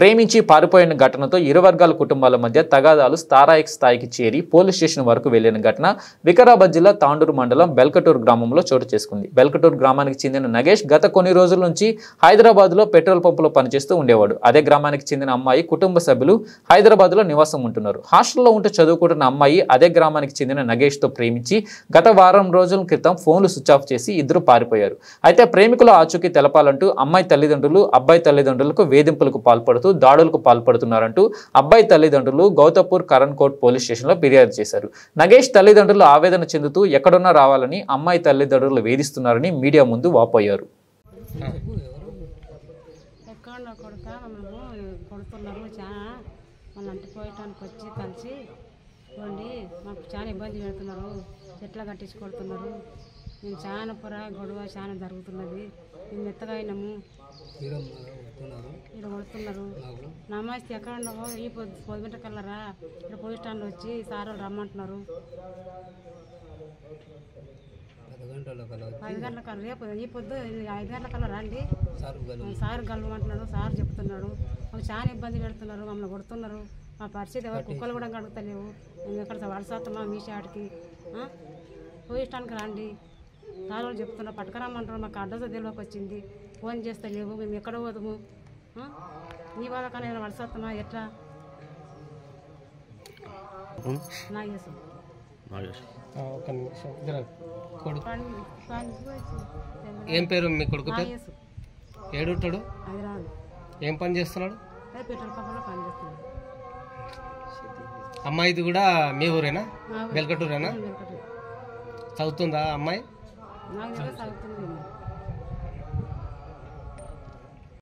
ప్రేమించి పారిపోయిన ఘటనతో ఇరు వర్గాల కుటుంబాల మధ్య తగాదాలు తారాయిక స్థాయికి చేరి పోలీస్ స్టేషన్ వరకు వెళ్లిన ఘటన వికారాబాద్ జిల్లా తాండూరు మండలం బెల్కటూరు గ్రామంలో చోటు చేసుకుంది. బెల్కటూరు గ్రామానికి చెందిన నగేష్ గత కొన్ని రోజుల నుంచి హైదరాబాద్లో పెట్రోల్ పంపులో పనిచేస్తూ ఉండేవాడు. అదే గ్రామానికి చెందిన అమ్మాయి కుటుంబ సభ్యులు హైదరాబాద్లో నివాసం ఉంటున్నారు. హాస్టల్లో ఉంటూ చదువుకుంటున్న అమ్మాయి అదే గ్రామానికి చెందిన నగేష్తో ప్రేమించి గత వారం రోజుల క్రితం ఫోన్లు స్విచ్ ఆఫ్ చేసి ఇద్దరు పారిపోయారు. అయితే ప్రేమికుల ఆచూకీ తెలపాలంటూ అమ్మాయి తల్లిదండ్రులు అబ్బాయి తల్లిదండ్రులకు వేధింపులకు పాల్పడుతూ దాడులకు పాల్పడుతున్నారంటూ అబ్బాయి తల్లిదండ్రులు గౌతపూర్ కరణ్ కోట్ పోలీస్ స్టేషన్లో ఫిర్యాదు చేశారు. నగేష్ తల్లిదండ్రులు ఆవేదన చెందుతూ ఎక్కడున్నా రావాలని అమ్మాయి తల్లిదండ్రులు వేధిస్తున్నారని మీడియా ముందు వాపోయారు. మాకు చాలా ఇబ్బంది పెడుతున్నారు, చెట్ల కట్టించి కొడుతున్నారు. మేము చాలా గొడవ చాలా జరుగుతున్నది. మేము మెత్తగా అయినాము, ఇక్కడ కొడుతున్నారు. నమాజ్ ఎక్కడ ఉన్నావో ఈ పొద్దుట కల్లరా ఇక్కడ పోలీస్ స్టాండ్లో వచ్చి సార్ వాళ్ళు రమ్మంటున్నారు. 5 గంటల కల్లా రేపు ఈ పొద్దు 5 గంటల కల్లా రండి సార్ కలవమంటున్నాడు. సార్ చెప్తున్నాడు మాకు చాలా ఇబ్బంది పెడుతున్నారు, మమ్మల్ని కొడుతున్నారు. మా పరిస్థితి ఎవరు కుక్కలు కూడా అడుగుతలేవు. మేము ఎక్కడ వలసత్తామా మీ షాట్కి పోలీస్ స్టాండ్కి రండి సార్ వాళ్ళు చెప్తున్నారు. పట్టుకురమ్మంటారు. మాకు అడ్రస్ తెలియక వచ్చింది, ఫోన్ చేస్తే లేవు. మేము ఎక్కడ పోదాము? నీ వాళ్ళ కానీ ఏమైనా వలసత్తామా ఎట్లా? ఏం పేరు మీ కొడుకు? ఏడుంటాడు? ఏం పని చేస్తున్నాడు? పెట్రోల్ పంపులో పని చేస్తున్నాడు. అమ్మాయిది కూడా మీ ఊరేనా? బెల్కటూరేనా? చదువుతుందా అమ్మాయి? నాకు చదువుతుంది.